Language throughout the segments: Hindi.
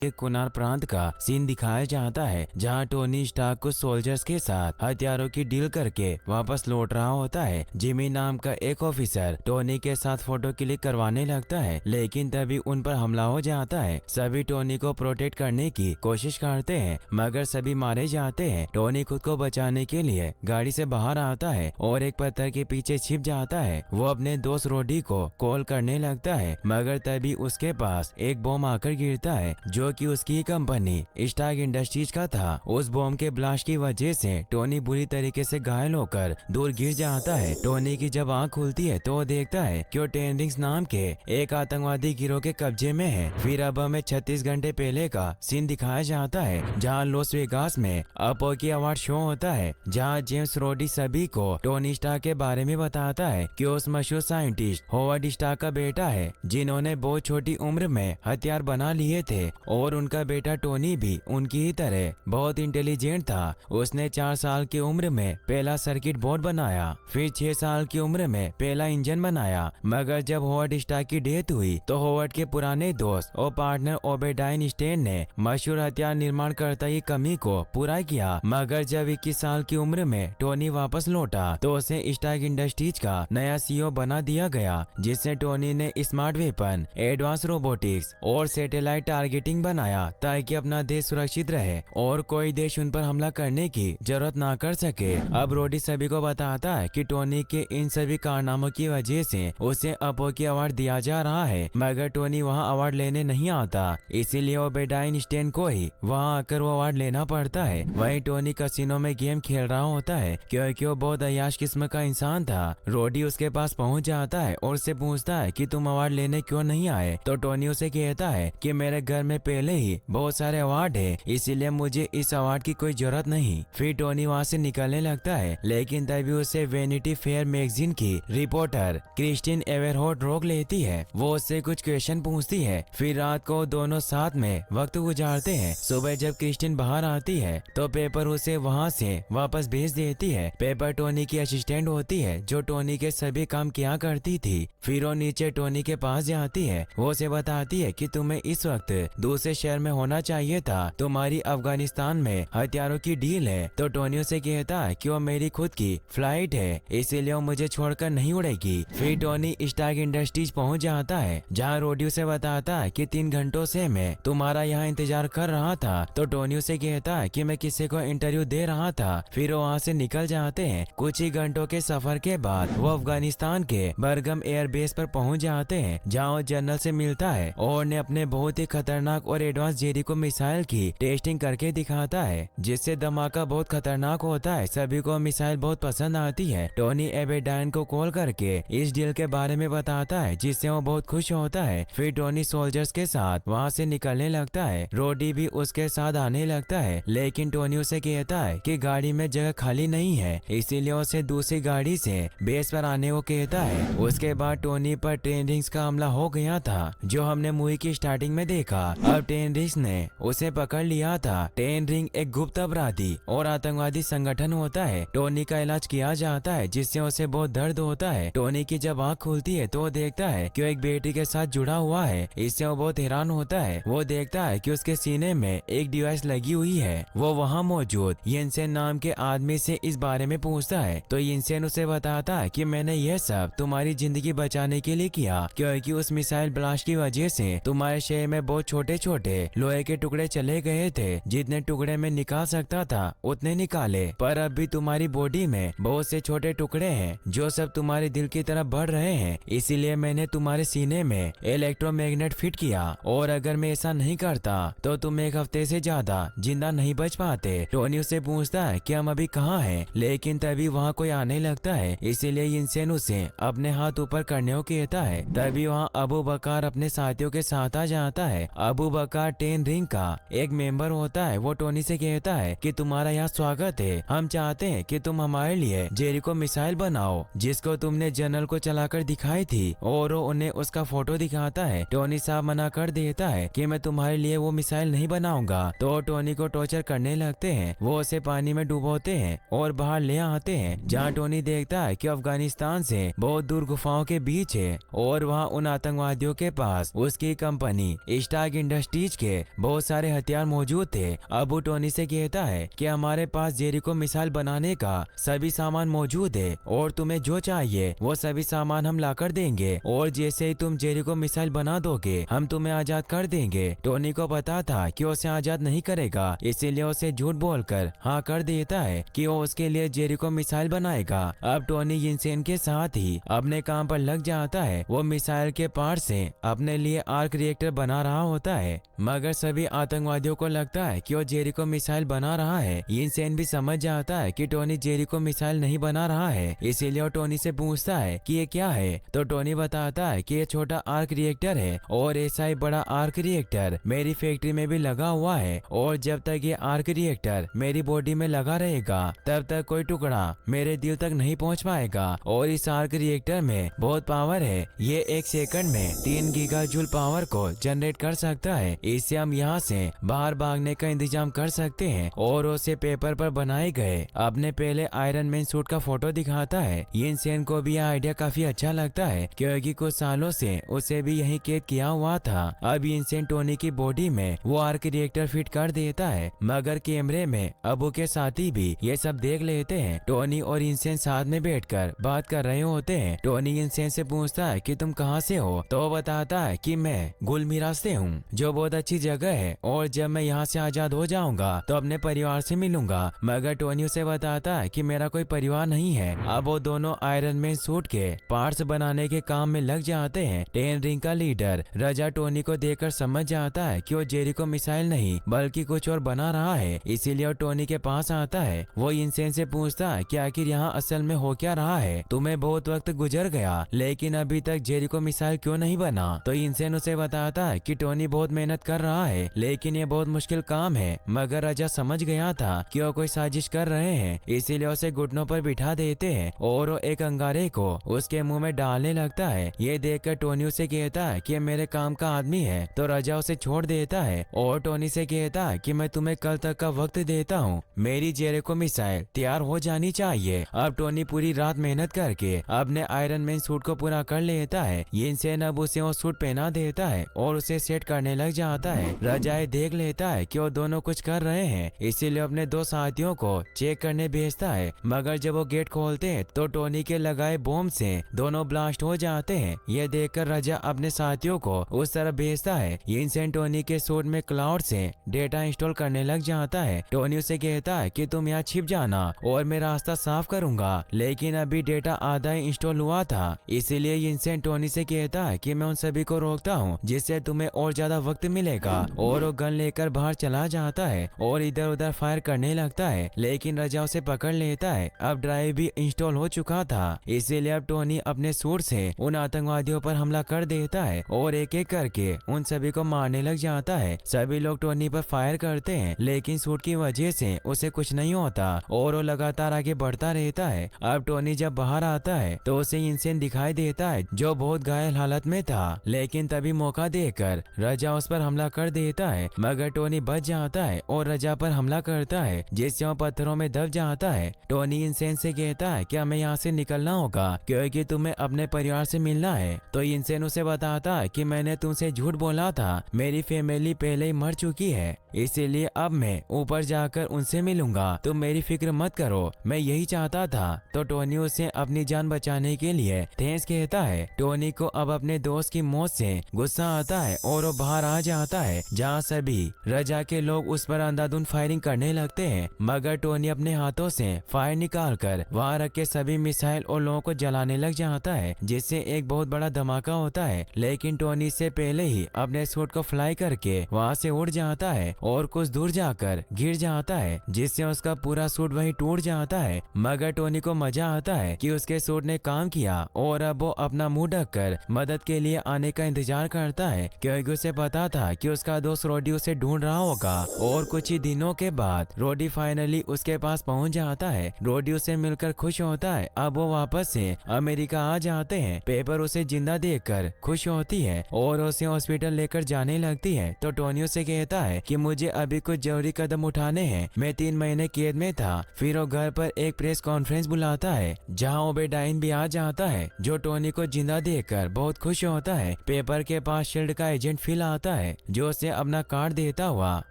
के कुनार प्रांत का सीन दिखाया जाता है, जहां टोनी स्टार्क कुछ सोल्जर्स के साथ हथियारों की डील करके वापस लौट रहा होता है। जिमी नाम का एक ऑफिसर टोनी के साथ फोटो क्लिक करवाने लगता है, लेकिन तभी उन पर हमला हो जाता है। सभी टोनी को प्रोटेक्ट करने की कोशिश करते हैं, मगर सभी मारे जाते हैं। टोनी खुद को बचाने के लिए गाड़ी से बाहर आता है और एक पत्थर के पीछे छिप जाता है। वो अपने दोस्त रोडी को कॉल करने लगता है, मगर तभी उसके पास एक बॉम्ब आकर गिरता है, जो कि उसकी कंपनी स्टार्क इंडस्ट्रीज का था। उस बॉम्ब के ब्लास्ट की वजह से टोनी बुरी तरीके से घायल होकर दूर गिर जाता है। टोनी की जब आंख खुलती है तो वो देखता है कि वो टेन रिंग्स नाम के एक आतंकवादी गिरोह के कब्जे में है। फिर अब हमें 36 घंटे पहले का सीन दिखाया जाता है, जहाँ लॉस वेगास में अपो की अवार्ड शो होता है, जहाँ जेम्स रोडी सभी को टोनी स्टार्क के बारे में बताता है कि उस मशहूर साइंटिस्ट होवर्ड स्टार्क का बेटा है, जिन्होंने बहुत छोटी उम्र में हथियार बना लिए थे, और उनका बेटा टोनी भी उनकी ही तरह बहुत इंटेलिजेंट था। उसने 4 साल की उम्र में पहला सर्किट बोर्ड बनाया, फिर 6 साल की उम्र में पहला इंजन बनाया। मगर जब होवर्ड स्टार्क की डेथ हुई तो होवर्ड के पुराने दोस्त और पार्टनर ओबेडाइन स्टेन ने मशहूर हथियार निर्माण करता की कमी को पूरा किया। मगर जब 21 साल की उम्र में टोनी वापस लौटा तो उसे स्टार्क इंडस्ट्रीज का नया सीईओ बना दिया गया, जिससे टोनी ने स्मार्ट वेपन, एडवांस रोबोटिक्स और सैटेलाइट टारगेटिंग बनाया, ताकि अपना देश सुरक्षित रहे और कोई देश उन पर हमला करने की जरूरत ना कर सके। अब रोडी सभी को बताता है कि टोनी के इन सभी कारनामों की वजह से उसे अपो की अवार्ड दिया जा रहा है, मगर टोनी वहां अवार्ड लेने नहीं आता, इसीलिए ओबेडाइन स्टेन को ही वहां आकर वो अवार्ड लेना पड़ता है। वहीं टोनी कसिनो में गेम खेल रहा होता है, क्योंकि वो बहुत अय्याश किस्म का इंसान था। रोडी उसके पास पहुंच जाता है और उससे पूछता है कि तुम अवार्ड लेने क्यों नहीं आए, तो टोनी उसे कहता है कि मेरे घर में पहले ही बहुत सारे अवार्ड है, इसीलिए मुझे इस अवार्ड की कोई जरूरत नहीं। फिर टोनी वहाँ से निकलने लगता है, लेकिन तभी उसे वेनिटी फेयर मैगजीन की रिपोर्टर क्रिस्टिन एवरहोट रोक लेती है। वो उससे कुछ क्वेश्चन पूछती है। फिर रात को दोनों साथ में वक्त गुजारते हैं। सुबह जब क्रिस्टिन बाहर आती है तो पेपर उसे वहाँ से वापस भेज देती है। पेपर टोनी की असिस्टेंट होती है, जो टोनी के सभी काम किया करती थी। फिर वो नीचे टोनी के पास जाती है। वो उसे बताती है कि तुम्हें इस वक्त दूसरे शहर में होना चाहिए था, तुम्हारी अफगानिस्तान में हथियारों की डील है। तो टोनी उसे कहता है कि वो मेरी खुद की फ्लाइट है, इसीलिए वो मुझे छोड़कर नहीं उड़ेगी। फिर टोनी स्टार्क इंडस्ट्रीज पहुंच जाता है, जहां रोडी उसे बताता है कि 3 घंटों से मैं तुम्हारा यहाँ इंतजार कर रहा था। तो टोनी उसे कहता है कि मैं किसी को इंटरव्यू दे रहा था। फिर वो वहाँ से निकल जाते हैं। कुछ ही घंटों के सफर के बाद वो अफगानिस्तान के बरगम एयरबेस पर पहुंच जाते हैं, जहाँ वो जनरल से मिलता है और ने अपने बहुत ही खतरनाक और एडवांस जेरिको मिसाइल की टेस्टिंग करके दिखाता है, जिससे धमाका बहुत खतरनाक होता है। सभी को मिसाइल बहुत पसंद आती है। टोनी एबेडाइन को कॉल करके इस डील के बारे में बताता है, जिससे वो बहुत खुश होता है। फिर टोनी सोल्जर्स के साथ वहाँ से निकलने लगता है। रोडी भी उसके साथ आने लगता है, लेकिन टोनी उसे कहता है कि गाड़ी में जगह खाली नहीं है, इसीलिए उसे दूसरी गाड़ी से बेस पर आने को कहता है। उसके बाद टोनी पर टेन रिंग्स का हमला हो गया था, जो हमने मूवी की स्टार्टिंग में देखा। अब टेन रिंग्स ने उसे पकड़ लिया था। टेन रिंग एक गुप्त अपराधी और आतंकवादी संगठन होता है। टोनी का इलाज किया जाता है, जिससे उसे बहुत दर्द होता है। टोनी की जब आँख खुलती है तो वो देखता है कि वो एक बेटी के साथ जुड़ा हुआ है। इससे वो बहुत हैरान होता है। वो देखता है कि उसके सीने में एक डिवाइस लगी हुई है। वो वहाँ मौजूद यिनसेन नाम के आदमी से इस बारे में पूछता है, तो यिनसेन उसे बताता है कि मैंने यह सब तुम्हारी जिंदगी बचाने के लिए किया, क्योंकि उस मिसाइल ब्लास्ट की वजह से तुम्हारे शहर में बहुत छोटे छोटे लोहे के टुकड़े चले गए थे। जितने टुकड़े में निकाल सकता था उतने निकाले, पर अब भी तुम्हारी बॉडी में बहुत से छोटे टुकड़े हैं, जो सब तुम्हारे दिल की तरफ बढ़ रहे हैं। इसीलिए मैंने तुम्हारे सीने में इलेक्ट्रोमैग्नेट फिट किया, और अगर मैं ऐसा नहीं करता तो तुम 1 हफ्ते से ज्यादा जिंदा नहीं बच पाते। टोनी उससे पूछता है कि हम अभी कहाँ हैं, लेकिन तभी वहाँ कोई आने लगता है, इसीलिए यिनसेन उसे अपने हाथ ऊपर करने को कहता है। तभी वहाँ अबू बकर अपने साथियों के साथ आ जाता है। अबू बकर टेन रिंग का एक मेंबर होता है। वो टोनी से कहता है कि तुम्हारा यहाँ स्वागत है, हम चाहते हैं कि तुम हमारे लिए जेरिको मिसाइल बनाओ, जिसको तुमने जनरल को चलाकर दिखाई थी। और वो उन्हें उसका फोटो दिखाता है। टोनी साहब मना कर देता है कि मैं तुम्हारे लिए वो मिसाइल नहीं बनाऊंगा। तो टोनी को टॉर्चर करने लगते हैं। वो उसे पानी में डुबोते हैं और बाहर ले आते हैं, जहाँ टोनी देखता है कि अफगानिस्तान से बहुत दूर गुफाओं के बीच है, और वहाँ उन आतंकवादियों के पास उसकी कंपनी स्टार्क इंडस्ट्री प्रेस्टीज के बहुत सारे हथियार मौजूद थे। अब वो टोनी से कहता है कि हमारे पास जेरिको मिसाइल बनाने का सभी सामान मौजूद है और तुम्हें जो चाहिए वो सभी सामान हम ला कर देंगे, और जैसे ही तुम जेरिको मिसाइल बना दोगे हम तुम्हें आजाद कर देंगे। टोनी को पता था कि उसे आजाद नहीं करेगा, इसीलिए उसे झूठ बोलकर हाँ कर देता है कि वो उसके लिए जेरिको मिसाइल बनाएगा। अब टोनी यिनसेन के साथ ही अपने काम पर लग जाता है। वो मिसाइल के पार्ट से अपने लिए आर्क रिएक्टर बना रहा होता है, मगर सभी आतंकवादियों को लगता है कि वो जेरिको मिसाइल बना रहा है। यिनसेन भी समझ जाता है कि टोनी जेरिको मिसाइल नहीं बना रहा है, इसीलिए वो टोनी से पूछता है कि ये क्या है। तो टोनी बताता है कि ये छोटा आर्क रिएक्टर है और ऐसा ही बड़ा आर्क रिएक्टर मेरी फैक्ट्री में भी लगा हुआ है, और जब तक ये आर्क रिएक्टर मेरी बॉडी में लगा रहेगा तब तक कोई टुकड़ा मेरे दिल तक नहीं पहुंच पाएगा। और इस आर्क रिएक्टर में बहुत पावर है, ये एक सेकंड में 3 गीगाजूल पावर को जनरेट कर सकता है। इससे हम यहाँ से बाहर भागने का इंतजाम कर सकते हैं। और उसे पेपर पर बनाए गए अपने पहले आयरन मैन सूट का फोटो दिखाता है। यिनसेन को भी यह आइडिया काफी अच्छा लगता है क्योंकि कुछ सालों से उसे भी यही कैद किया हुआ था। अब यिनसेन टोनी की बॉडी में वो आर्क रिएक्टर फिट कर देता है, मगर कैमरे में अबू के साथी भी ये सब देख लेते हैं। टोनी और यिनसेन साथ में बैठकर बात कर रहे होते हैं। टोनी यिनसेन से पूछता है कि तुम कहाँ से हो, तो वो बताता है कि मैं गुलमीरा से हूँ, जो बहुत अच्छी जगह है, और जब मैं यहाँ से आजाद हो जाऊंगा तो अपने परिवार से मिलूंगा। मगर टोनी उसे बताता है कि मेरा कोई परिवार नहीं है। अब वो दोनों आयरन मैन सूट के पार्ट्स बनाने के काम में लग जाते हैं। 10 रिंग का लीडर रजा टोनी को देखकर समझ जाता है कि वो जेरिको मिसाइल नहीं बल्कि कुछ और बना रहा है, इसीलिए वो टोनी के पास आता है। वो यिनसेन से पूछता है कि आखिर यहाँ असल में हो क्या रहा है, तुम्हें बहुत वक्त गुजर गया लेकिन अभी तक जेरिको मिसाइल क्यों नहीं बना। तो यिनसेन उसे बताता है कि टोनी बहुत मेहनत कर रहा है लेकिन ये बहुत मुश्किल काम है, मगर रजा समझ गया था कि वो कोई साजिश कर रहे हैं, इसीलिए उसे घुटनों पर बिठा देते हैं और वो एक अंगारे को उसके मुंह में डालने लगता है। ये देखकर टोनी उसे कहता है कि मेरे काम का आदमी है, तो रजा उसे छोड़ देता है और टोनी से कहता है कि मैं तुम्हें कल तक का वक्त देता हूँ, मेरी जेरिको मिसाइल तैयार हो जानी चाहिए। अब टोनी पूरी रात मेहनत करके अपने आयरन मैन सूट को पूरा कर लेता है। यिनसेन अब उसे वो सूट पहना देता है और उसे सेट करने लग जाता है। रजा देख लेता है कि वो दोनों कुछ कर रहे हैं, इसीलिए अपने 2 साथियों को चेक करने भेजता है, मगर जब वो गेट खोलते हैं तो टोनी के लगाए बॉम्ब से दोनों ब्लास्ट हो जाते हैं। यह देखकर रजा अपने साथियों को उस तरफ भेजता है। यिनसेन टोनी के सूट में क्लाउड से डेटा इंस्टॉल करने लग जाता है। टोनी उसे कहता है कि तुम यहाँ छिप जाना और मैं रास्ता साफ करूंगा, लेकिन अभी डेटा आधा ही इंस्टॉल हुआ था, इसीलिए यिनसेन टोनी से कहता है कि मैं उन सभी को रोकता हूँ जिससे तुम्हें और ज्यादा वक्त मिलेगा। और वो गन लेकर बाहर चला जाता है और इधर उधर फायर करने लगता है, लेकिन रजा उसे पकड़ लेता है। अब ड्राइव भी इंस्टॉल हो चुका था, इसीलिए अब टोनी अपने सूट से उन आतंकवादियों पर हमला कर देता है और एक एक करके उन सभी को मारने लग जाता है। सभी लोग टोनी पर फायर करते हैं, लेकिन सूट की वजह से उसे कुछ नहीं होता और वो लगातार आगे बढ़ता रहता है। अब टोनी जब बाहर आता है तो उसे यिनसेन दिखाई देता है जो बहुत घायल हालत में था, लेकिन तभी मौका देकर रजा उस पर हमला कर देता है, मगर टोनी बच जाता है और रजा पर हमला करता है जिससे वो पत्थरों में दब जाता है। टोनी यिनसेन से कहता है कि हमें यहाँ से निकलना होगा क्योंकि तुम्हें अपने परिवार से मिलना है। तो यिनसेन उसे बताता है कि मैंने तुमसे झूठ बोला था, मेरी फैमिली पहले ही मर चुकी है, इसीलिए अब मैं ऊपर जाकर उनसे मिलूंगा, तुम मेरी फिक्र मत करो, मैं यही चाहता था। तो टोनी उसे अपनी जान बचाने के लिए थैंक्स कहता है। टोनी को अब अपने दोस्त की मौत से गुस्सा आता है और वो बाहर आ जाता है जहाँ सभी रजा के लोग उस पर अंधाधुंध फायरिंग करने लगते हैं, मगर टोनी अपने हाथों से फायर निकालकर वहाँ रखे सभी मिसाइल और लोगों को जलाने लग जाता है, जिससे एक बहुत बड़ा धमाका होता है। लेकिन टोनी से पहले ही अपने सूट को फ्लाई करके वहाँ से उड़ जाता है और कुछ दूर जाकर गिर जाता है, जिससे उसका पूरा सूट वहीं टूट जाता है। मगर टोनी को मजा आता है कि उसके सूट ने काम किया और अब वो अपना मुंह ढककर मदद के लिए आने का इंतजार करता है, क्योंकि उसे पता था कि उसका दोस्त रोडी उसे ढूंढ रहा होगा। और कुछ ही दिनों के बाद रोडी फाइनली उसके पास पहुंच जाता है। रोडी उसे मिलकर खुश होता है। अब वो वापस से अमेरिका आ जाते हैं। पेपर उसे जिंदा देखकर खुश होती है और उसे हॉस्पिटल लेकर जाने लगती है। तो टोनी उसे कहता है कि मुझे अभी कुछ जरूरी कदम उठाने हैं, मैं 3 महीने कैद में था। फिर वो घर पर एक प्रेस कॉन्फ्रेंस बुलाता है जहाँ ओबेडाइन भी आ जाता है, जो टोनी को जिंदा देखकर बहुत खुश होता है। पेपर के पास शील्ड का एजेंट फिल आता है है जो उसे अपना कार्ड देता हुआ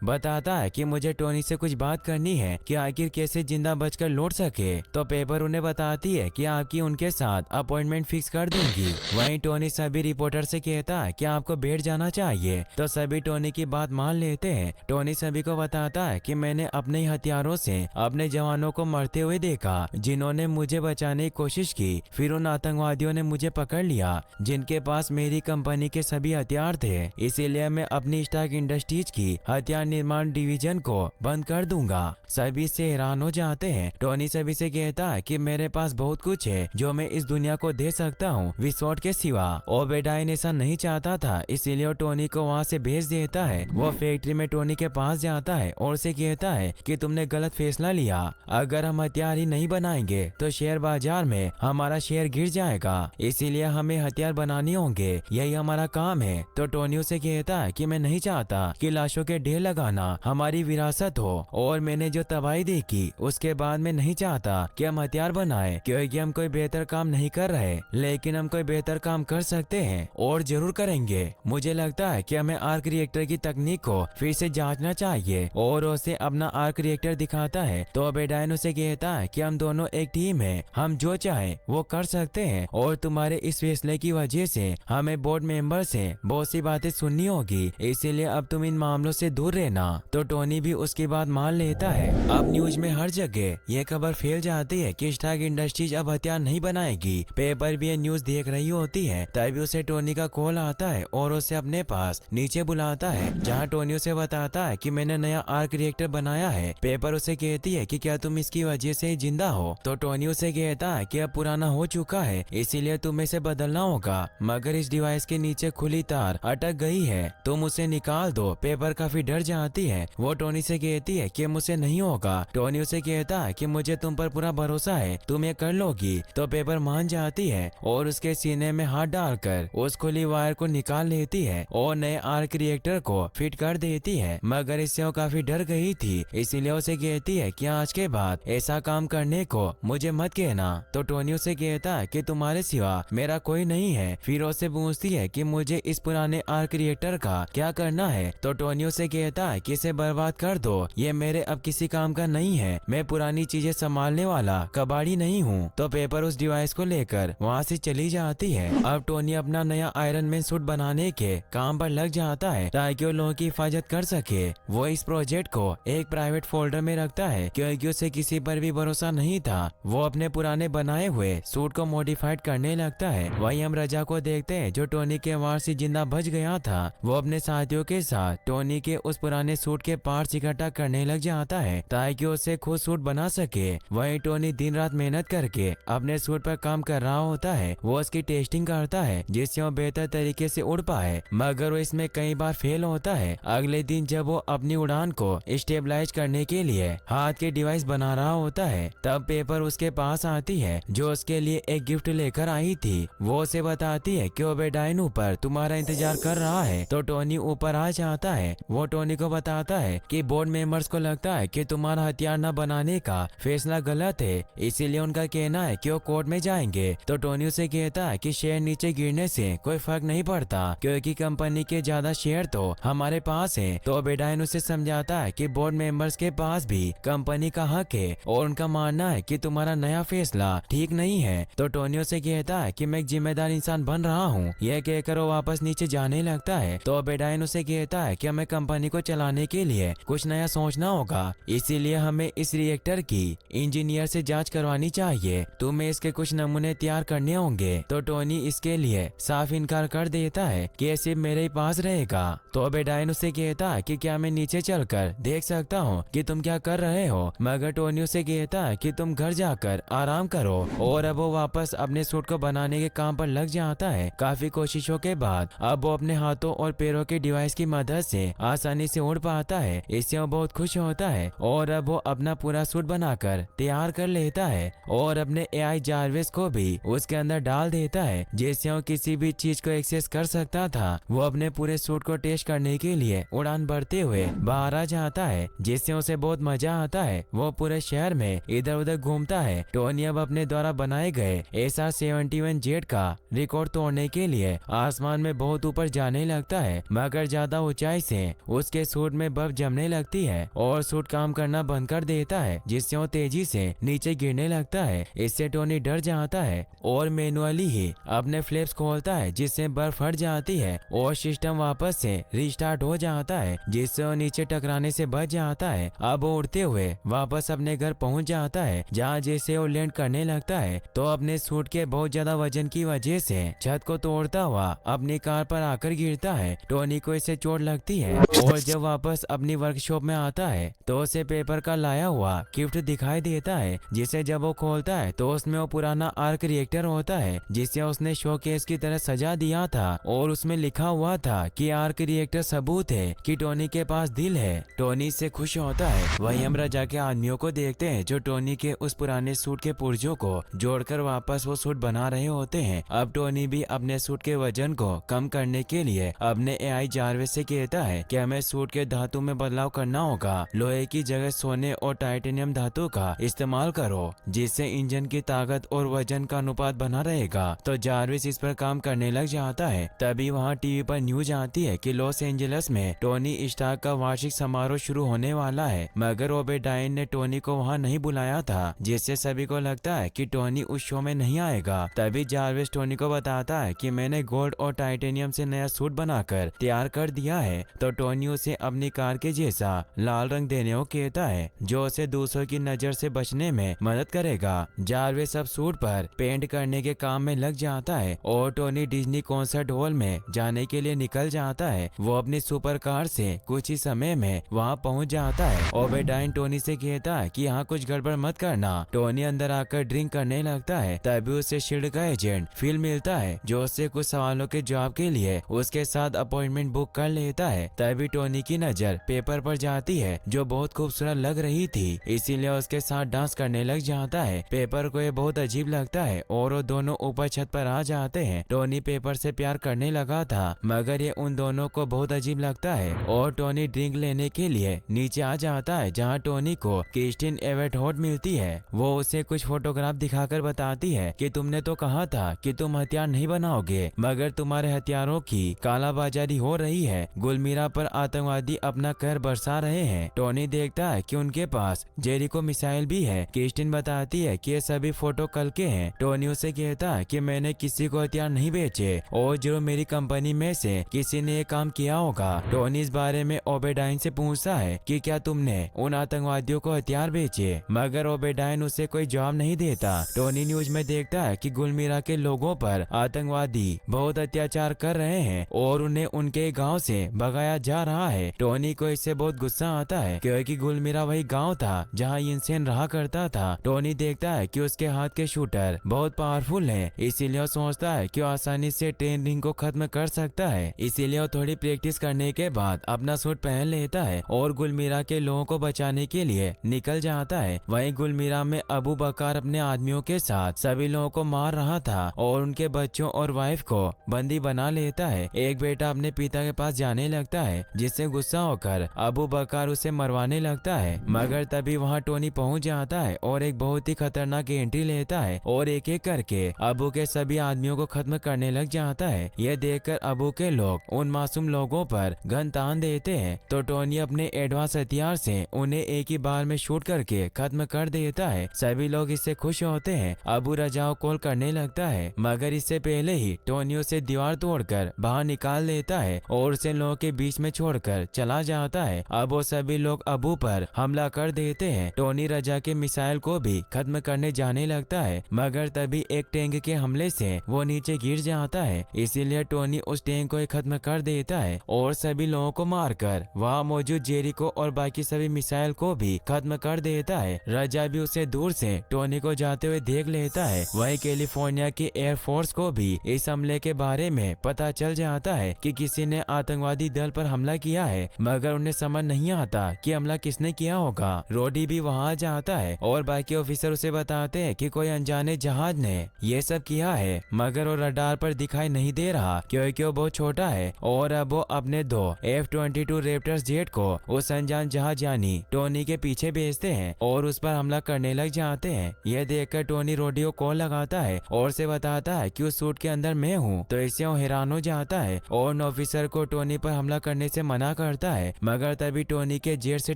बताता है कि मुझे टोनी से कुछ बात करनी है कि आखिर कैसे जिंदा बचकर लौट सके। तो पेपर उन्हें बताती है कि आपकी उनके साथ अपॉइंटमेंट फिक्स कर दूंगी। वहीं टोनी सभी रिपोर्टर से कहता है कि आपको बैठ जाना चाहिए। तो सभी टोनी की बात मान लेते हैं। टोनी सभी को बताता है कि मैंने अपने ही हथियारों से अपने जवानों को मरते हुए देखा जिन्होंने मुझे बचाने की कोशिश की। फिर उन आतंकवादियों ने मुझे पकड़ लिया जिनके पास मेरी कंपनी के सभी हथियार थे। इसीलिए मैं अपनी स्टार्क इंडस्ट्रीज की हथियार निर्माण डिवीजन को बंद कर दूंगा। सभी से हैरान हो जाते हैं। टोनी सभी से कहता है कि मेरे पास बहुत कुछ है जो मैं इस दुनिया को दे सकता हूँ विस्फोट के सिवा। ओबेडाइन ऐसा नहीं चाहता था, इसीलिए वो टोनी को वहाँ से भेज देता है। वो फैक्ट्री में टोनी के पास जाता है और उसे कहता है कि तुमने गलत फैसला लिया। अगर हम हथियार ही नहीं बनाएंगे तो शेयर बाजार में हमारा शेयर गिर जाएगा, इसीलिए हमें हथियार बनाने होंगे, यही हमारा काम है। तो टोनी उसे कहता है कि मैं नहीं चाहता कि लाशों के ढेर लगाना हमारी विरासत हो और मैंने जो तबाही देखी उसके बाद मैं नहीं चाहता कि हम हथियार बनाएं, क्योंकि हम कोई बेहतर काम नहीं कर रहे, लेकिन हम कोई बेहतर काम कर सकते हैं और जरूर करेंगे। मुझे लगता है कि हमें आर्क रिएक्टर की तकनीक को फिर से जांचना चाहिए और उसे अपना आर्क रिएक्टर दिखाता है। तो ओबेडाइन उसे कहता है कि हम दोनों एक टीम है, हम जो चाहे वो कर सकते हैं और तुम्हारे इस फैसले की वजह से हमें बोर्ड मेंबर से बहुत सी बातें सुननी होगी, इसीलिए अब तुम इन मामलों से दूर रहना। तो टोनी भी उसकी बात मान लेता है। अब न्यूज में हर जगह ये खबर फैल जाती है कि स्टार्क इंडस्ट्रीज अब हथियार नहीं बनाएगी। पेपर भी ये न्यूज देख रही होती है, तभी उसे टोनी का कॉल आता है और उसे अपने पास नीचे बुलाता है, जहाँ टोनी उसे बताता है कि मैंने नया आर्क रिएक्टर बनाया है। पेपर उसे कहती है कि क्या तुम इसकी वजह से जिंदा हो। तो टोनी उसे कहता है कि अब पुराना हो चुका है, इसीलिए तुम्हें इसे बदलना होगा, मगर इस डिवाइस के नीचे खुली तार अटक गई है, तुम उसे निकाल दो। पेपर काफी डर जाती है। वो टोनी से कहती है कि मुझसे नहीं होगा। टोनी उसे कहता है कि मुझे तुम पर पूरा भरोसा है, तुम ये कर लोगी। तो पेपर मान जाती है और उसके सीने में हाथ डालकर उस खुली वायर को निकाल लेती है और नए आर्क रिएक्टर को फिट कर देती है, मगर इससे वो काफी डर गई थी, इसीलिए उसे कहती है कि आज के बाद ऐसा काम करने को मुझे मत कहना। तो टोनी उसे कहता है कि तुम्हारे सिवा मेरा कोई नहीं है। फिर उससे पूछती है कि मुझे इस पुराने आर्क रिएक्टर का क्या करना है। तो टोनी उसे कहता है कि इसे बर्बाद कर दो, ये मेरे अब किसी काम का नहीं है, मैं पुरानी चीजें संभालने वाला कबाड़ी नहीं हूँ। तो पेपर उस डिवाइस को लेकर वहाँ से चली जाती है। अब टोनी अपना नया आयरन मैन सूट बनाने के काम पर लग जाता है ताकि वो लोगों की हिफाजत कर सके। वो इस प्रोजेक्ट को एक प्राइवेट फोल्डर में रखता है क्योंकि उसे किसी पर भी भरोसा नहीं था। वो अपने पुराने बनाए हुए सूट को मॉडिफाइड करने लगता है। वहीं हम रजा को देखते हैं जो टोनी के वार से जिंदा बच गया था। वो अपने साथियों के साथ टोनी के उस पुराने सूट के पार्ट्स इकट्ठा करने लग जाता है ताकि उसे खुद सूट बना सके। वहीं टोनी दिन रात मेहनत करके अपने सूट पर काम कर रहा होता है। वो उसकी टेस्टिंग करता है जिससे वो बेहतर तरीके से उड़ पाए, मगर वो इसमें कई बार फेल होता है। अगले दिन जब वो अपनी उड़ान को स्टेबलाइज करने के लिए हाथ के डिवाइस बना रहा होता है, तब पेपर उसके पास आती है जो उसके लिए एक गिफ्ट लेकर आई थी। वो उसे बताती है कि ओबेडाइन ऊपर तुम्हारा इंतजार कर रहा है। तो टोनी ऊपर आ जाता है। वो टोनी को बताता है कि बोर्ड मेंबर्स को लगता है कि तुम्हारा हथियार न बनाने का फैसला गलत है, इसीलिए उनका कहना है कि वो कोर्ट में जाएंगे। तो टोनी उसे कहता है कि शेयर नीचे गिरने से कोई फर्क नहीं पड़ता क्योंकि कंपनी के ज्यादा शेयर तो हमारे पास है। तो ओबेडाइन उसे समझाता है कि बोर्ड मेंबर्स के पास भी कंपनी का हक है और उनका मानना है कि तुम्हारा नया फैसला ठीक नहीं है। तो टोनी उसे कहता है कि मैं एक जिम्मेदार इंसान बन रहा हूँ। यह कहकर वो वापस नीचे जाने लगता है। तो ओबेडाइन उसे कहता है कि हमें कंपनी को चलाने के लिए कुछ नया सोचना होगा, इसीलिए हमें इस रिएक्टर की इंजीनियर से जांच करवानी चाहिए, तुम्हें इसके कुछ नमूने तैयार करने होंगे। तो टोनी इसके लिए साफ इनकार कर देता है कि ये सिर्फ मेरे ही पास रहेगा। तो ओबेडाइन उसे कहता है कि क्या मैं नीचे चलकर देख सकता हूँ कि तुम क्या कर रहे हो, मगर टोनी उसे कहता है कि तुम घर जाकर आराम करो। और अब वो वापस अपने सूट को बनाने के काम पर लग जाता है। काफी कोशिशों के बाद अब वो अपने हाथों और पैरों के डिवाइस की मदद से आसानी से उड़ पाता है। इससे वो बहुत खुश होता है और अब वो अपना पूरा सूट बनाकर तैयार कर लेता है और अपने एआई जारविस को भी उसके अंदर डाल देता है जिससे वो किसी भी चीज को एक्सेस कर सकता था। वो अपने पूरे सूट को टेस्ट करने के लिए उड़ान भरते हुए बाहर आ जाता है जिससे उसे बहुत मजा आता है। वो पूरे शहर में इधर उधर घूमता है। टोनी अब अपने द्वारा बनाए गए SR-71 जेट का रिकॉर्ड तोड़ने के लिए आसमान में बहुत ऊपर जाने लगता है। है, मगर ज्यादा ऊंचाई से उसके सूट में बर्फ जमने लगती है और सूट काम करना बंद कर देता है, जिससे वो तेजी से नीचे गिरने लगता है। इससे टोनी डर जाता है और मैनुअली ही अपने फ्लिप्स खोलता है, जिससे बर्फ फट जाती है और सिस्टम वापस से रिस्टार्ट हो जाता है, जिससे वो नीचे टकराने से बच जाता है। अब वो उड़ते हुए वापस अपने घर पहुंच जाता है, जहाँ जैसे वो लैंड करने लगता है तो अपने सूट के बहुत ज्यादा वजन की वजह से छत को तोड़ता हुआ अपनी कार पर आकर गिरता है। टोनी को इससे चोट लगती है और जब वापस अपनी वर्कशॉप में आता है तो उसे पेपर का लाया हुआ गिफ्ट दिखाई देता है, जिसे जब वो खोलता है तो उसमें वो पुराना आर्क रिएक्टर होता है, जिसे उसने शोकेस की तरह सजा दिया था और उसमें लिखा हुआ था कि आर्क रिएक्टर सबूत है कि टोनी के पास दिल है। टोनी इससे खुश होता है। वहीं हम रजा के आदमियों को देखते हैं जो टोनी के उस पुराने सूट के पुर्जों को जोड़कर वापस वो सूट बना रहे होते हैं। अब टोनी भी अपने सूट के वजन को कम करने के लिए अपने एआई जारविस से कहता है कि हमें सूट के धातु में बदलाव करना होगा। लोहे की जगह सोने और टाइटेनियम धातु का इस्तेमाल करो, जिससे इंजन की ताकत और वजन का अनुपात बना रहेगा। तो जारविस इस पर काम करने लग जाता है। तभी वहाँ टीवी पर न्यूज आती है कि लॉस एंजलिस में टोनी स्टार्क का वार्षिक समारोह शुरू होने वाला है, मगर ओबेडाइन ने टोनी को वहाँ नहीं बुलाया था, जिससे सभी को लगता है कि टोनी उस शो में नहीं आएगा। तभी जारविस टोनी को बताता है कि मैंने गोल्ड और टाइटेनियम से नया सूट बनाकर तैयार कर दिया है। तो टोनी उसे अपनी कार के जैसा लाल रंग देने को कहता है, जो उसे दूसरों की नजर से बचने में मदद करेगा। जारविस अब सूट पर पेंट करने के काम में लग जाता है और टोनी डिज्नी कॉन्सर्ट हॉल में जाने के लिए निकल जाता है। वो अपनी सुपर कार से कुछ ही समय में वहाँ पहुँच जाता है। ओबेडाइन टोनी से कहता है कि यहाँ कुछ गड़बड़ मत करना। टोनी अंदर आकर ड्रिंक करने लगता है। तभी उसे शील्ड का एजेंट फिल मिलता है, जो उससे कुछ सवालों के जवाब के लिए उसके साथ अपॉइंटमेंट बुक कर लेता है। तभी टोनी की नजर पेपर पर जाती है, जो बहुत खूबसूरत लग रही थी, इसीलिए उसके साथ डांस करने लग जाता है। पेपर को ये बहुत अजीब लगता है और वो दोनों ऊपर छत पर आ जाते हैं। टोनी पेपर से प्यार करने लगा था, मगर ये उन दोनों को बहुत अजीब लगता है और टोनी ड्रिंक लेने के लिए नीचे आ जाता है, जहाँ टोनी को क्रिस्टिन एवेट हॉट मिलती है। वो उसे कुछ फोटोग्राफ दिखाकर बताती है कि तुमने तो कहा था कि तुम हथियार नहीं बनाओगे, मगर तुम्हारे हथियारों की कालाबाजारी हो रही है। गुलमीरा पर आतंकवादी अपना कहर बरसा रहे हैं। टोनी देखता है कि उनके पास जेरिको मिसाइल भी है। क्रिस्टिन बताती है कि ये सभी फोटो कल के हैं। टोनी उसे कहता है कि मैंने किसी को हथियार नहीं बेचे और जो मेरी कंपनी में से किसी ने ये काम किया होगा। टोनी इस बारे में ओबेडाइन से पूछता है कि क्या तुमने उन आतंकवादियों को हथियार बेचे, मगर ओबेडाइन उसे कोई जवाब नहीं देता। टोनी न्यूज में देखता है कि गुलमीरा के लोगों पर आतंकवादी बहुत अत्याचार कर रहे हैं और उन्हें उनके गांव से भगाया जा रहा है। टोनी को इससे बहुत गुस्सा आता है, क्योंकि गुलमीरा वही गांव था जहां इंसेन रहा करता था। टोनी देखता है कि उसके हाथ के शूटर बहुत पावरफुल हैं, इसीलिए वो सोचता है कि वो आसानी से ट्रेनिंग को खत्म कर सकता है। इसीलिए वो थोड़ी प्रैक्टिस करने के बाद अपना सूट पहन लेता है और गुलमीरा के लोगों को बचाने के लिए निकल जाता है। वहीं गुलमीरा में अबू बकर अपने आदमियों के साथ सभी लोगों को मार रहा था और उनके बच्चों और वाइफ को बंदी बना लेता है। एक बेटा अपने पिता के पास जाने लगता है, जिससे गुस्सा होकर अबू बकर उसे मरवाने लगता है, मगर तभी वहाँ टोनी पहुँच जाता है और एक बहुत ही खतरनाक एंट्री लेता है और एक एक करके अबू के सभी आदमियों को खत्म करने लग जाता है। यह देखकर अबू के लोग उन मासूम लोगों पर गन तान देते हैं, तो टोनी अपने एडवांस हथियार से उन्हें एक ही बार में शूट करके खत्म कर देता है। सभी लोग इससे खुश होते हैं। अबू रजाओ कॉल करने लगता है, मगर इससे पहले ही टोनी उसे दीवार तोड़कर बाहर निकाल लेता है और उसे लोगों के बीच में छोड़कर चला जाता है। अब वो सभी लोग अबू पर हमला कर देते हैं। टोनी रजा के मिसाइल को भी खत्म करने जाने लगता है, मगर तभी एक टैंक के हमले से वो नीचे गिर जाता है। इसीलिए टोनी उस टैंक को खत्म कर देता है और सभी लोगों को मारकर वहाँ मौजूद जेरिको और बाकी सभी मिसाइल को भी खत्म कर देता है। रजा भी उसे दूर से टोनी को जाते हुए देख लेता है। वहीं कैलिफोर्निया की एयरफोर्स को भी इस हमले के बारे में पता चल जाता है कि किसी ने आतंकवादी दल पर हमला किया है, मगर उन्हें समझ नहीं आता कि हमला किसने किया होगा। रोडी भी वहाँ जाता है और बाकी ऑफिसर उसे बताते हैं कि कोई अनजाने जहाज ने ये सब किया है, मगर वो रडार पर दिखाई नहीं दे रहा क्योंकि वो बहुत छोटा है। और अब वो अपने दो F-22 रैप्टर्स जेट को उस अनजान जहाज यानी टोनी के पीछे भेजते हैं और उस पर हमला करने लग जाते हैं। यह देखकर टोनी रोडी को कॉल लगाता है और से बताता है कि उस सूट के अंदर मैं हूँ, तो इससे वो हैरान हो जाता है और ऑफिसर को टोनी पर हमला करने से मना करता है, मगर तभी टोनी के जेट से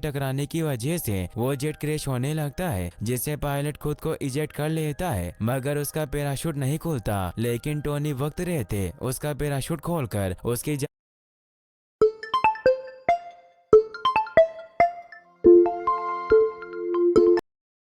टकराने की वजह से वो जेट क्रैश होने लगता है, जिससे पायलट खुद को इजेक्ट कर लेता है, मगर उसका पैराशूट नहीं खुलता। लेकिन टोनी वक्त रहते उसका पैराशूट खोलकर उसकी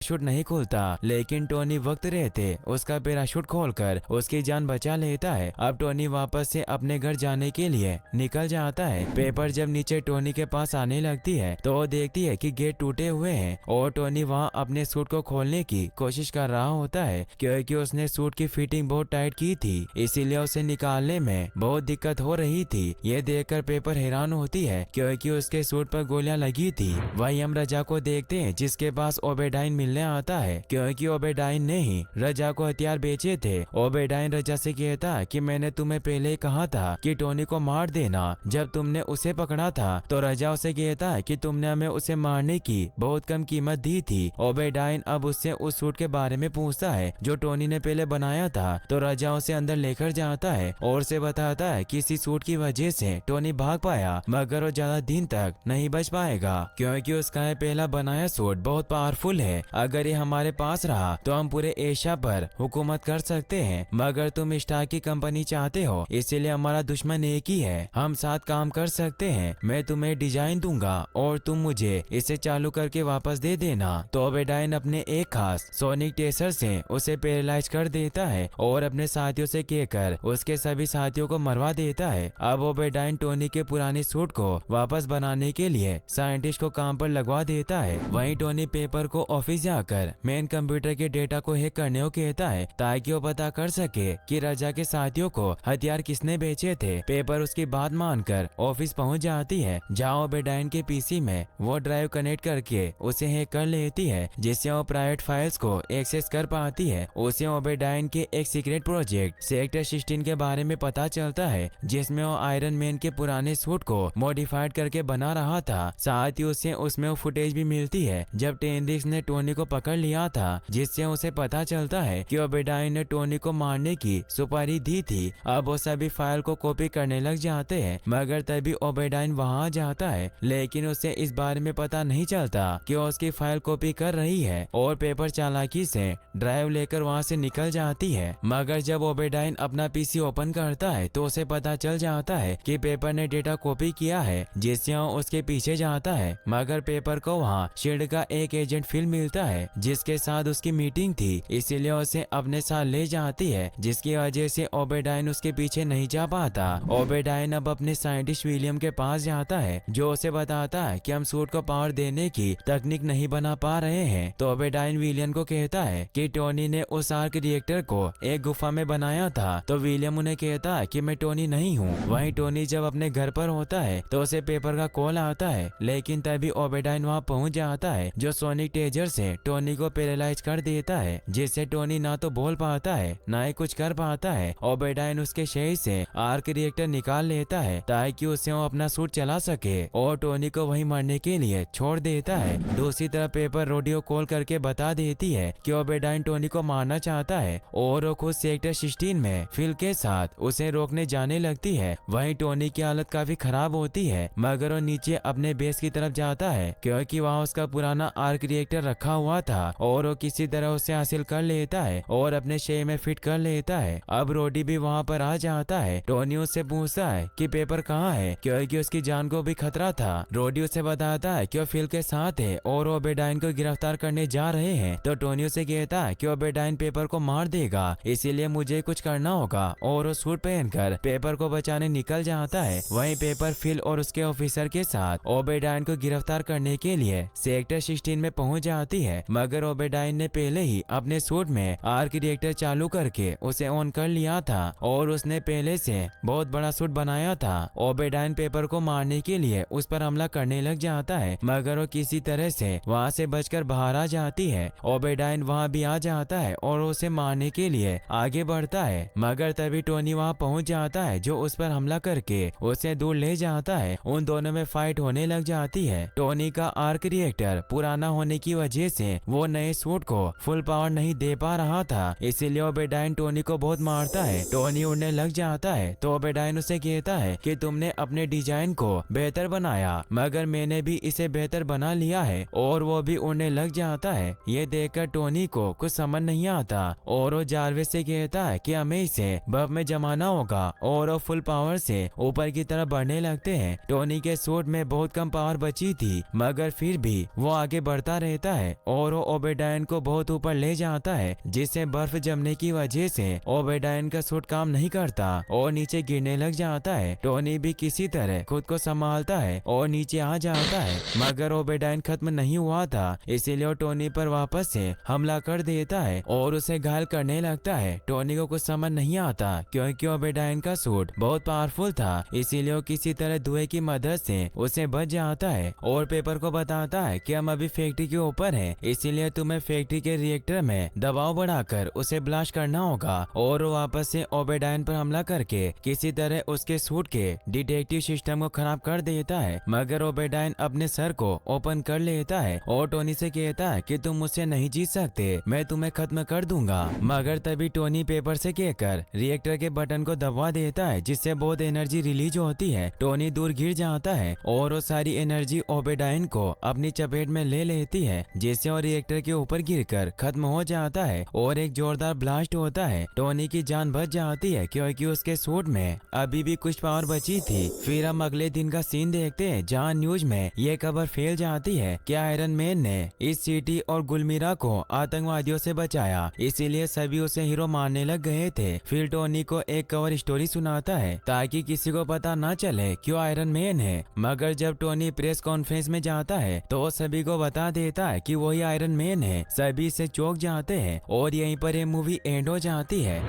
पैराशूट नहीं खुलता, लेकिन टोनी वक्त रहते उसका पैराशूट खोलकर उसकी जान बचा लेता है। अब टोनी वापस से अपने घर जाने के लिए निकल जाता है। पेपर जब नीचे टोनी के पास आने लगती है तो वो देखती है कि गेट टूटे हुए हैं और टोनी वहां अपने सूट को खोलने की कोशिश कर रहा होता है, क्योंकि उसने सूट की फिटिंग बहुत टाइट की थी, इसीलिए उसे निकालने में बहुत दिक्कत हो रही थी। ये देखकर पेपर हैरान होती है, क्योंकि उसके सूट पर गोलियां लगी थी। वहीं हम रजा को देखते हैं, जिसके पास ओबेडाइन मिलने आता है, क्योंकि ओबेडाइन ने ही रजा को हथियार बेचे थे। ओबेडाइन रजा से कहता है कि मैंने तुम्हें पहले ही कहा था कि टोनी को मार देना जब तुमने उसे पकड़ा था। तो रजा उसे कहता है कि तुमने हमें उसे मारने की बहुत कम कीमत दी थी। ओबेडाइन अब उससे उस सूट के बारे में पूछता है जो टोनी ने पहले बनाया था। तो रजा उसे अंदर लेकर जाता है और उसे बताता है कि इसी सूट की वजह से टोनी भाग पाया, मगर वो ज्यादा दिन तक नहीं बच पाएगा, क्योंकि उसका ये पहला बनाया सूट बहुत पावरफुल है। अगर ये हमारे पास रहा तो हम पूरे एशिया पर हुकूमत कर सकते हैं, मगर तुम स्टार की कंपनी चाहते हो, इसीलिए हमारा दुश्मन एक ही है। हम साथ काम कर सकते हैं। मैं तुम्हें डिजाइन दूंगा और तुम मुझे इसे चालू करके वापस दे देना। तो ओबेडाइन अपने एक खास सोनिक टेसर से उसे पैरालाइज कर देता है और अपने साथियों से कहकर उसके सभी साथियों को मरवा देता है। अब ओबेडाइन टोनी के पुराने सूट को वापस बनाने के लिए साइंटिस्ट को काम पर लगवा देता है। वहीं टोनी पेपर को ऑफिस जाकर मेन कंप्यूटर के डेटा को हैक करने को कहता है, ताकि वो पता कर सके कि रजा के साथियों को हथियार किसने बेचे थे। पेपर उसकी बात मानकर ऑफिस पहुंच जाती है, जहां ओबेडाइन के पीसी में वो ड्राइव कनेक्ट करके उसे हैक कर लेती है, जिससे वो प्राइवेट फाइल्स को एक्सेस कर पाती है। उसे ओबेडाइन के एक सीक्रेट प्रोजेक्ट सेक्टर 16 के बारे में पता चलता है, जिसमें वो आयरन मैन के पुराने सूट को मॉडिफाइड करके बना रहा था। साथ ही उसे उसमें वो फुटेज भी मिलती है जब टेनरिक्स ने टोनी को पकड़ लिया था, जिससे उसे पता चलता है कि ओबेडाइन ने टोनी को मारने की सुपारी दी थी। अब वो सभी फाइल को कॉपी करने लग जाते हैं, मगर तभी ओबेडाइन वहां आ जाता है, लेकिन उसे इस बारे में पता नहीं चलता कि वो उसकी फाइल कॉपी कर रही है और पेपर चालाकी से ड्राइव लेकर वहां से निकल जाती है। मगर जब ओबेडाइन अपना पीसी ओपन करता है तो उसे पता चल जाता है कि पेपर ने डेटा कॉपी किया है, जिससे वो उसके पीछे जाता है, मगर पेपर को वहाँ शील्ड का एक एजेंट फिल मिलता है जिसके साथ उसकी मीटिंग थी, इसीलिए उसे अपने साथ ले जाती है, जिसकी वजह से ओबेडाइन उसके पीछे नहीं जा पाता। ओबेडाइन अब अपने साइंटिस्ट विलियम के पास जाता है, जो उसे बताता है कि हम सूट को पावर देने की तकनीक नहीं बना पा रहे हैं। तो ओबेडाइन विलियम को कहता है कि टोनी ने उस आर्क रिएक्टर को एक गुफा में बनाया था। तो विलियम उन्हें कहता है कि मैं टोनी नहीं हूँ। वहीं टोनी जब अपने घर पर होता है तो उसे पेपर का कॉल आता है, लेकिन तभी ओबेडाइन वहाँ पहुँच जाता है, जो सोनिक टेजर से टोनी को पैरालाइज कर देता है, जिससे टोनी ना तो बोल पाता है ना ही कुछ कर पाता है। ओबेडाइन उसके शरीर से आर्क रिएक्टर निकाल लेता है ताकि उससे वो अपना सूट चला सके और टोनी को वहीं मरने के लिए छोड़ देता है। दूसरी तरफ पेपर रेडियो कॉल करके बता देती है कि ओबेडाइन टोनी को मारना चाहता है और वो खुद सेक्टर 16 में फिल के साथ उसे रोकने जाने लगती है। वहीं टोनी की हालत काफी खराब होती है, मगर वो नीचे अपने बेस की तरफ जाता है, क्योंकि वहाँ उसका पुराना आर्क रिएक्टर रखा हुआ था और वो किसी तरह उसे हासिल कर लेता है और अपने शरीर में फिट कर लेता है। अब रोडी भी वहाँ पर आ जाता है। टोनी उससे पूछता है कि पेपर कहाँ है, क्योंकि उसकी जान को भी खतरा था। रोडी उसे बताता है कि वो फिल के साथ है और ओबेडाइन को गिरफ्तार करने जा रहे हैं। तो टोनी उसे कहता है कि ओबेडाइन पेपर को मार देगा, इसीलिए मुझे कुछ करना होगा, और वो सूट पहनकर पेपर को बचाने निकल जाता है। वहीं पेपर फिल और उसके ऑफिसर के साथ ओबेडाइन को गिरफ्तार करने के लिए सेक्टर 16 में पहुंच जाती है, मगर ओबेडाइन ने पहले ही अपने सूट में आर्क रिएक्टर चालू करके उसे ऑन कर लिया था और उसने पहले से बहुत बड़ा सूट बनाया था। ओबेडाइन पेपर को मारने के लिए उस पर हमला करने लग जाता है, मगर वो किसी तरह से वहाँ से बचकर बाहर आ जाती है। ओबेडाइन वहाँ भी आ जाता है और उसे मारने के लिए आगे बढ़ता है, मगर तभी टोनी वहाँ पहुँच जाता है, जो उस पर हमला करके उसे दूर ले जाता है। उन दोनों में फाइट होने लग जाती है। टोनी का आर्क रिएक्टर पुराना होने की वजह से वो नए सूट को फुल पावर नहीं दे पा रहा था, इसीलिए ओबेडाइन टोनी को बहुत मारता है। टोनी उड़ने लग जाता है तो ओबेडाइन उसे कहता है कि तुमने अपने डिजाइन को बेहतर बनाया, मगर मैंने भी इसे बेहतर बना लिया है, और वो भी उड़ने लग जाता है। ये देखकर टोनी को कुछ समझ नहीं आता और वो जारविस से कहता है कि हमें इसे बर्फ में जमाना होगा, और वो फुल पावर से ऊपर की तरफ बढ़ने लगते हैं। टोनी के सूट में बहुत कम पावर बची थी, मगर फिर भी वो आगे बढ़ता रहता है और वो ओबेडाइन को बहुत ऊपर ले जाता है, जिससे बर्फ जमने की वजह से ओबेडाइन का सूट काम नहीं करता और नीचे गिरने लग जाता है। टोनी भी किसी तरह खुद को संभालता है और नीचे आ जाता है, मगर ओबेडाइन खत्म नहीं हुआ था, इसीलिए वो टोनी पर वापस से हमला कर देता है और उसे घायल करने लगता है। टोनी को कुछ समझ नहीं आता क्योंकि ओबेडाइन का सूट बहुत पावरफुल था, इसीलिए वो किसी तरह धुएं की मदद से उसे बच जाता है और पेपर को बताता है कि हम अभी फैक्ट्री के ऊपर हैं, इसीलिए तुम्हें फैक्ट्री के रिएक्टर में दबाव बढ़ाकर उसे ब्लास्ट करना होगा। और वो वापस से ओबेडाइन पर हमला करके किसी तरह उसके सूट के डिटेक्टिव सिस्टम को खराब कर देता है, मगर ओबेडाइन अपने सर को ओपन कर लेता है और टोनी से कहता है कि तुम मुझसे नहीं जीत सकते, मैं तुम्हें खत्म कर दूंगा। मगर तभी टोनी पेपर से कहकर रिएक्टर के बटन को दबा देता है, जिससे बहुत एनर्जी रिलीज होती है। टोनी दूर गिर जाता है और वो सारी एनर्जी ओबेडाइन को अपनी चपेट में ले लेती है, जिससे वो रिएक्टर के ऊपर गिरकर खत्म हो जाता है और एक जोरदार ब्लास्ट होता है। टोनी की जान बच जाती है क्योंकि उसके सूट में अभी भी कुछ पावर बची थी। फिर हम अगले दिन का सीन देखते हैं, जहाँ न्यूज में ये खबर फैल जाती है कि आयरन मैन ने इस सिटी और गुलमीरा को आतंकवादियों से बचाया, इसीलिए सभी उसे हीरो मानने लग गए थे। फिर टोनी को एक कवर स्टोरी सुनाता है ताकि किसी को पता न चले कि वो आयरन मैन है, मगर जब टोनी प्रेस कॉन्फ्रेंस में जाता है तो वो सभी को बता देता है कि वही आयरन मैन है। सभी से चौंक जाते हैं और यहीं पर ये मूवी एंड हो जाती है।